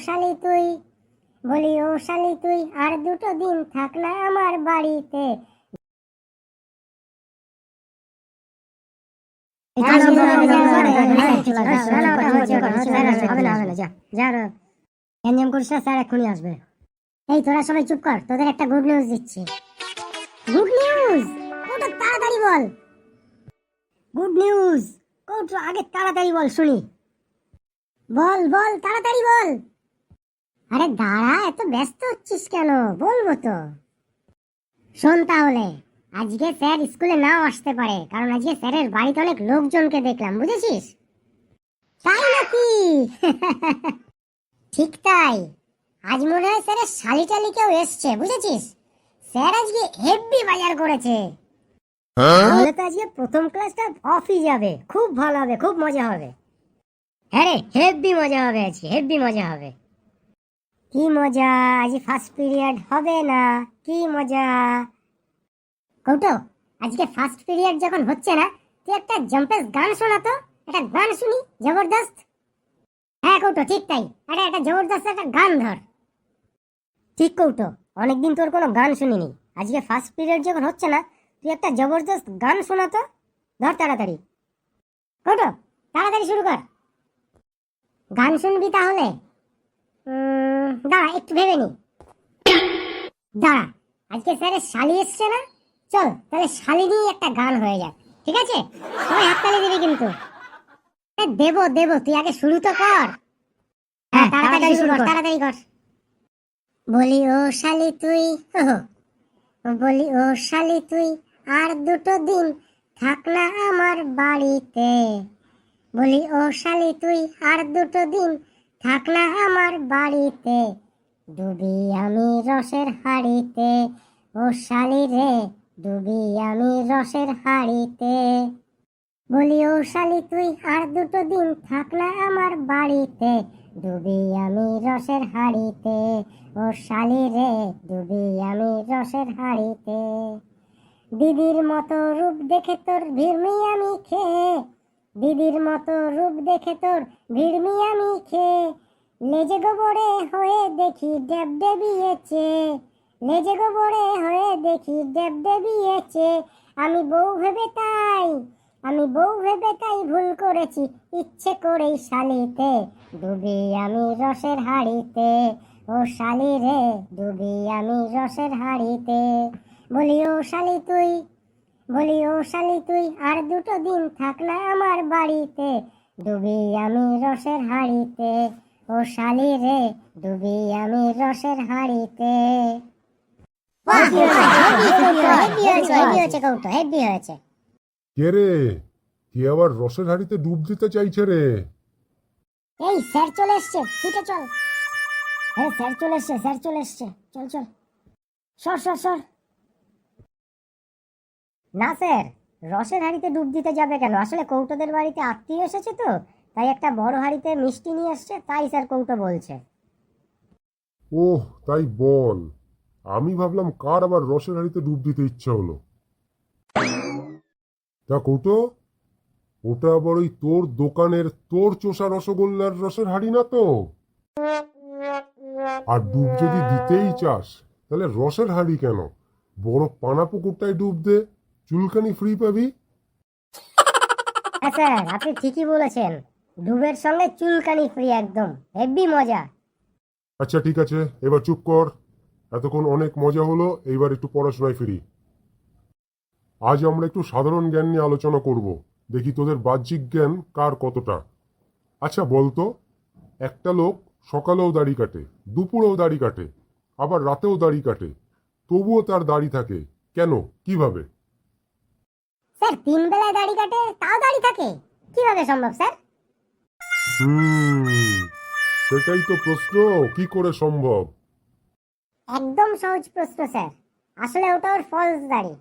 শালি তুই, বলি ও শালি তুই আর দুটো দিন থাক না আমার বাড়িতে। এই তোরা সবাই চুপ কর, তোদের একটা গুড নিউজ দিচ্ছি। Good news? ওটা তাড়াতাড়ি বল। গুড নিউজ কৌটো, আগে তাড়াতাড়ি বল শুনি। বল বল তাড়াতাড়ি বল। আরে দাঁড়া, এত ব্যস্ত হচ্ছিস কেন? বলবো তো। শোন তাহলে, আজকে স্যার স্কুলে নাও আসতে পারে, কারণ আজকে স্যারের বাড়িতে অনেক লোকজনকে দেখলাম, বুঝেছিস? তাই নাকি? ঠিক তাই, আজ মনে হয় স্যারের শালিটালি কেউ এসছে, বুঝেছিস? স্যার আজকে হেভি বাজার করেছে। তাহলে তো আজকে প্রথম ক্লাসটা অফই যাবে, খুব ভালো হবে, খুব মজা হবে। হ্যাঁ রে, হেভি মজা হবে, আজকে হেভি মজা হবে। কি মজা, আজ ফার্স্ট পিরিয়ড হবে না? কি মজা। কৌটো, আজকে ফার্স্ট পিরিয়ড যখন হচ্ছে না, তুই একটা জম্পেস গান শোনা তো, একটা গান শুনি জবরদস্ত। হ্যাঁ কৌটো, ঠিক তাই, আরে একটা জবরদস্ত একটা গান ধর। ঠিক কৌটো, অনেকদিন তোর কোনো গান শুনিনি, আজকে ফার্স্ট পিরিয়ড যখন হচ্ছে না, তুই একটা জবরদস্ত গান শোনা তো, ধর তাড়াতাড়ি। কৌটো, তাড়াতাড়ি শুরু কর। গান শুনবি তাহলে? দাঁড়া একটু ভেবে নি। দাঁড়া, আজকে স্যারের শালি এসছে না, চল তাহলে শালি নিয়ে একটা গান হয়ে যাক, ঠিক আছে? সবাই হাততালি দিবি কিন্তু। দেবো দেবো, তুই আগে শুরু তো কর। হ্যাঁ তাড়াতাড়ি শুরু কর, তাড়াতাড়ি কর। বলি ও শালি তুই, বলি ও শালি তুই আর দুটো দিন থাক না আমার বাড়িতে। বলি ও শালি তুই আর দুটো দিন থাক না আমার বাড়িতে। ডুবি আমি রসের হাড়িতে, ও শালি রে ডুবি আমি রসের হাড়িতে। বলি ও শালি তুই আর দুটো দিন থাক না আমার বাড়িতে। ডুবি আমি রসের হাড়িতে, ও শালি রে ডুবি আমি রসের হাড়িতে। দিদির মতো রূপ দেখে তোর ভিড়মি আমি খেয়ে, দিদির মতো রূপ দেখে তোর ভিড়মি আমি খেয়ে। লেজে গোবরে হয়ে দেখি ডেব ডেবিয়েছে, লেজে গোবরে হয়ে দেখি ডেব ডেবিয়েছে। আমি বউ ভেবে তাই, আমি বউ ভেবে তাই ভুল করেছি, ইচ্ছে করেই শালিতে ডুবি আমি রসের হাড়িতে। ও শালি রে ডুবি আমি রসের হাড়িতে। বলি ও শালি তুই, বলি ও শালি তুই আর দুটো দিন থাক না আমার বাড়িতে। ডুবি আমি রসের হাড়িতে, ও শালি রে ডুবি আমি রসের হাড়িতে। হেভি হয়েছে। কে রে, কে আবার রসের হাড়িতে ডুব দিতে চাইছে রে? এই স্যার চলে এসছে, সিটে চল। হ্যাঁ স্যার চলে এসছে, স্যার চলে এসছে, চল চল, সর সর সর। না স্যার, রসের হাড়িতে ডুব দিতে যাবে কেন? আসলে কৌটোদের বাড়িতে আত্মীয় এসেছে তো, তাই একটা বড় হাড়িতে মিষ্টি নিয়ে এসছে, তাই স্যার কৌটো বলছে। ওহ তাই বল, আমি ভাবলাম কার আবার রসের হাড়িতে ডুব দিতে ইচ্ছা হলো। তা কৌটো, ওটা আবার ওই তোর দোকানের তোর চোষা রসগোল্লার রসের হাড়ি না তো? আর ডুব যদি দিতেই চাস, তাহলে রসের হাড়ি কেন, বড় পানা পুকুরটায় ডুব দে, চুলকানি ফ্রি পাবি। হ্যাঁ স্যার, আপনি ঠিকই বলেছেন, ডুবের সঙ্গে চুলকানি ফ্রি, একদম হেভি মজা। আচ্ছা ঠিক আছে, এবার চুপ কর, এতক্ষণ অনেক মজা হলো, এইবার একটু পড়াশোনায় ফিরি। আজ আমরা একটু সাধারণ জ্ঞান নিয়ে আলোচনা করব, দেখি তোদের বাহ্যিক জ্ঞান কার কতটা। আচ্ছা বলতো, একটা লোক সকালেও দাড়ি কাটে, দুপুরেও দাড়ি কাটে, আবার রাতেও দাড়ি কাটে, তবুও তার দাড়ি থাকে কেন, কিভাবে? স্যার 3 বেলায় দাড়ি কাটে, তাও দাড়ি থাকে, কিভাবে সম্ভব স্যার? সেটাই তো প্রশ্ন, কি করে সম্ভব? একদম সহজ প্রশ্ন স্যার, আসলে ওটা ওর ফলস দাড়ি,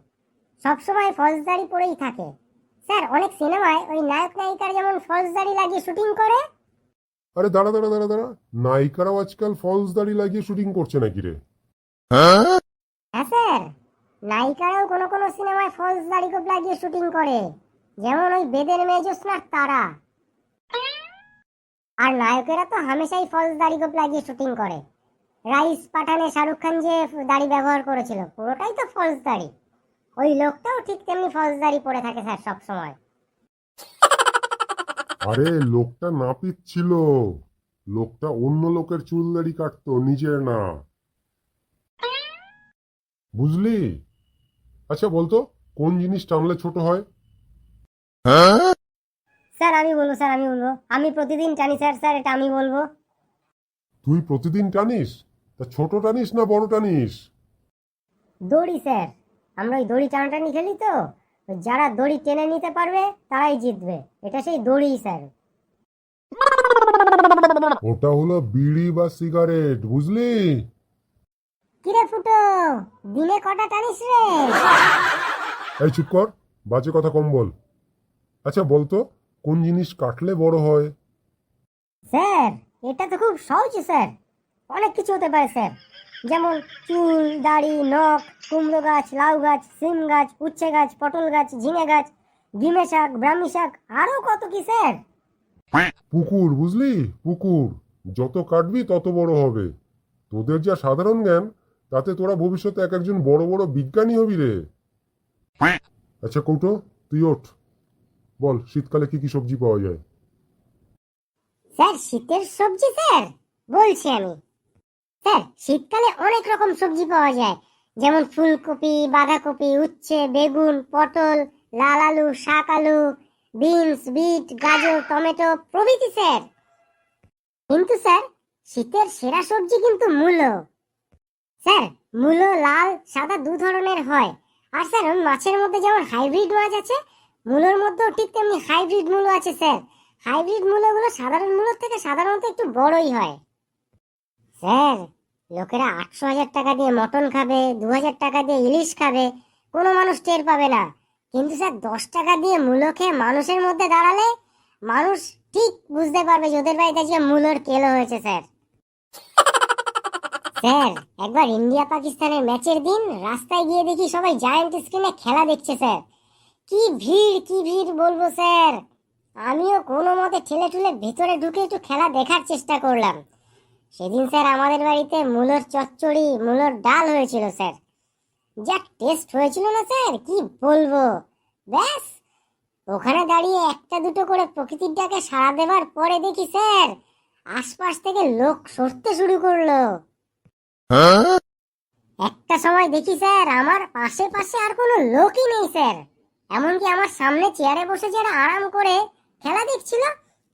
সবসময় ফলস দাড়ি পরেই থাকে। স্যার অনেক সিনেমায় ওই নায়ক নায়িকার যেমন ফলস দাড়ি লাগিয়ে শুটিং করে। আরে দাঁড়া দাঁড়া দাঁড়া দাঁড়া, নায়িকারাও আজকাল ফলস দাড়ি লাগিয়ে শুটিং করছে নাকি রে? হ্যাঁ স্যার, নায়িকারাও কোনো কোনো সিনেমায় ফলস দাড়ি কোপ লাগিয়ে শুটিং করে, যেমন ওই বেদের মেয়ে জ্যোৎস্নার তারা। আর নায়কেরা তো হামেশাই ফলস দাড়ি গোপ লাগিয়ে শুটিং করে। রাইস পাঠানে শাহরুখ খান যে দাড়ি ব্যবহার করেছিল পুরোটাই তো ফলস দাড়ি। ওই লোকটাও ঠিক তেমনি ফলস দাড়ি পরে থাকে স্যার সব সময়। আরে লোকটা নাপিত ছিল, লোকটা অন্য লোকের চুল দাড়ি কাটতো, নিজের না, বুঝলি? আচ্ছা বলতো, কোন জিনিস টানলে ছোট হয়? স্যার আমি বলবো, স্যার আমি বলবো, আমি প্রতিদিন টানি স্যার, স্যার এটা আমি বলবো। তুই প্রতিদিন টানিস? তা ছোট টানিস না বড় টানিস? দড়ি স্যার, আমরা ওই দড়ি টানাটানি খেলি তো, যারা দড়ি টেনে নিতে পারবে তারাই জিতবে, এটা সেই দড়ি স্যার। ওটা হলো বিড়ি বা সিগারেট, বুঝলি? কিরে ফুটো, দিনে কটা টানিস রে? এই চুপ কর, বাজে কথা কম বল। আচ্ছা বলতো, কোন জিনিস কাটলে বড় হয়? স্যার এটা তো খুব সহজ স্যার, অনেক কিছু হতে পারে স্যার, যেমন চুল, দাড়ি, নখ, কুমড়ো গাছ, লাউ গাছ, সিম গাছ, উচ্ছে গাছ, পটল গাছ, ঝিঙে গাছ, ডিমে শাক, ব্রাহ্মী শাক, আরো কত কি স্যার। পুকুর, বুঝলি? পুকুর যত কাটবি তত বড় হবে। তোদের যা সাধারণ জ্ঞান, তাতে তোরা ভবিষ্যতে এক একজন বড় বড় বিজ্ঞানী হবি রে। আচ্ছা কৌটো, তুই ওঠ, বল শীতকালে কি কি সবজি পাওয়া যায়? স্যার শীতের সবজি স্যার, বলছি আমি। স্যার শীতকালে অনেক রকম সবজি পাওয়া যায়, যেমন ফুলকপি, বাঁধাকপি, উচ্ছে, বেগুন, পটল, লাল আলু, শাক আলু, বিনস, বিট, গাজর, টমেটো প্রভৃতি স্যার। কিন্তু স্যার শীতের সেরা সবজি কিন্তু মূলো। স্যার মূলো লাল সাদা দু ধরনের হয়। আর স্যার ওই মাছের মধ্যে যেমন হাইব্রিড মাছ আছে, মূলোর মধ্যেও ঠিক তেমনি হাইব্রিড মূলো আছে স্যার। হাইব্রিড মূলোগুলো সাধারণ মূলোর থেকে সাধারণত একটু বড়ই হয়। স্যার লোকেরা 800,000 টাকা দিয়ে মটন খাবে, 2,000 টাকা দিয়ে ইলিশ খাবে, কোনো মানুষ টের পাবে না। কিন্তু স্যার 10 টাকা দিয়ে মূলো খেয়ে মানুষের মধ্যে দাঁড়ালে মানুষ ঠিক বুঝতে পারবে যে ওদের বাড়িতে যে মূলোর কেলো হয়েছে স্যার। স্যার একবার ইন্ডিয়া পাকিস্তানের ম্যাচের দিন রাস্তায় গিয়ে দেখি সবাই জায়ান্ট স্ক্রিনে খেলা দেখছে স্যার। কি ভিড় কি ভিড় বলবো স্যার। আমিও কোনো মতে ঠেলে ঠুলে ভেতরে ঢুকে একটু খেলা দেখার চেষ্টা করলাম। সেদিন স্যার আমাদের বাড়িতে মূলোর চচ্চড়ি, মূলোর ডাল হয়েছিল স্যার। যা টেস্ট হয়েছিল না স্যার, কি বলবো। ব্যাস ওখানে দাঁড়িয়ে একটা দুটো করে প্রকৃতির ডাকে সাড়া দেবার পরে দেখি স্যার আশপাশ থেকে লোক সরতে শুরু করলো। একটা সময় দেখি স্যার আমার পাশে পাশে আর কোনো লোকই নেই স্যার। এমনকি আমার সামনে চেয়ারে বসে যারা আরাম করে খেলা দেখছিল,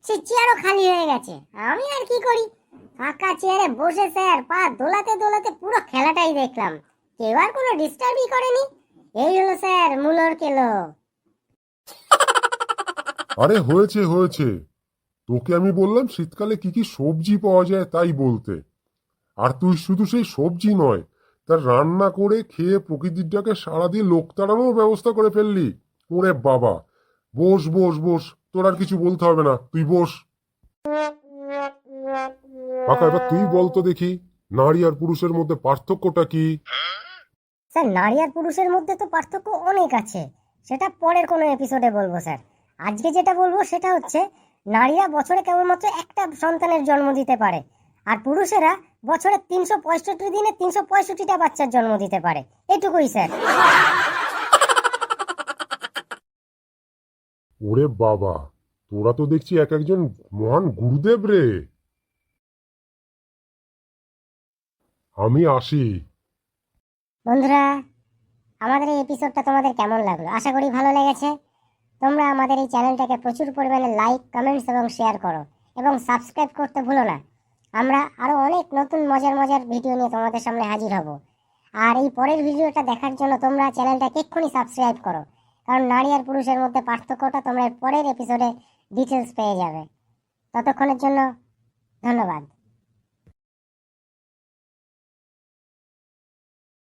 সে চেয়ারও খালি হয়ে গেছে। আমি আর কি করি, ফাঁকা চেয়ারে বসে স্যার পা দোলাতে দোলাতে পুরো খেলাটাই দেখলাম। কেউ আর কোনো ডিস্টার্বই করেনি। এই হলো স্যার মূলোর কেলো। আরে হয়েছে হয়েছে, তোকে আমি বললাম শীতকালে কি কি সবজি পাওয়া যায় তাই বলতে। আর তুই শুধু সেই সবজি নয়, তার রান্না করে খেয়ে প্রকৃতির ডাকে সারা দিয়ে লোক তাড়ানোর ব্যবস্থা করে ফেললি। ওরে বাবা, বস বস বস, তোর আর কিছু বলতে হবে না, তুই বস। কাকা এবার তুই বলতো দেখি, নারী আর পুরুষের মধ্যে পার্থক্যটা কি? স্যার নারী আর পুরুষের মধ্যে তো পার্থক্য অনেক আছে, সেটা পরের কোনো এপিসোডে বলবো স্যার। আজকে যেটা বলবো সেটা হচ্ছে নারীরা বছরে কেবলমাত্র একটা সন্তানের জন্ম দিতে পারে, আর পুরুষেরা বছরে 365 দিনে 365টা বাচ্চার জন্ম দিতে পারে। এটুকুই স্যার। ওরে বাবা, তোরা তো দেখছি এক একজন মহান গুরুদেব রে। আমি আসি। বন্ধুরা আমাদের এই এপিসোডটা তোমাদের কেমন লাগলো, আশা করি ভালো লেগেছে। তোমরা আমাদের এই চ্যানেলটাকে প্রচুর পরিমাণে লাইক, কমেন্টস এবং শেয়ার করো, এবং সাবস্ক্রাইব করতে ভুলো না। আমরা আরও অনেক নতুন মজার মজার ভিডিও নিয়ে তোমাদের সামনে হাজির হব। আর এই পরের ভিডিওটা দেখার জন্য তোমরা চ্যানেলটাকে এক্ষুনি সাবস্ক্রাইব করো, কারণ নারী আর পুরুষের মধ্যে পার্থক্যটা তোমরা পরের এপিসোডে ডিটেলস পেয়ে যাবে। ততক্ষণের জন্য ধন্যবাদ।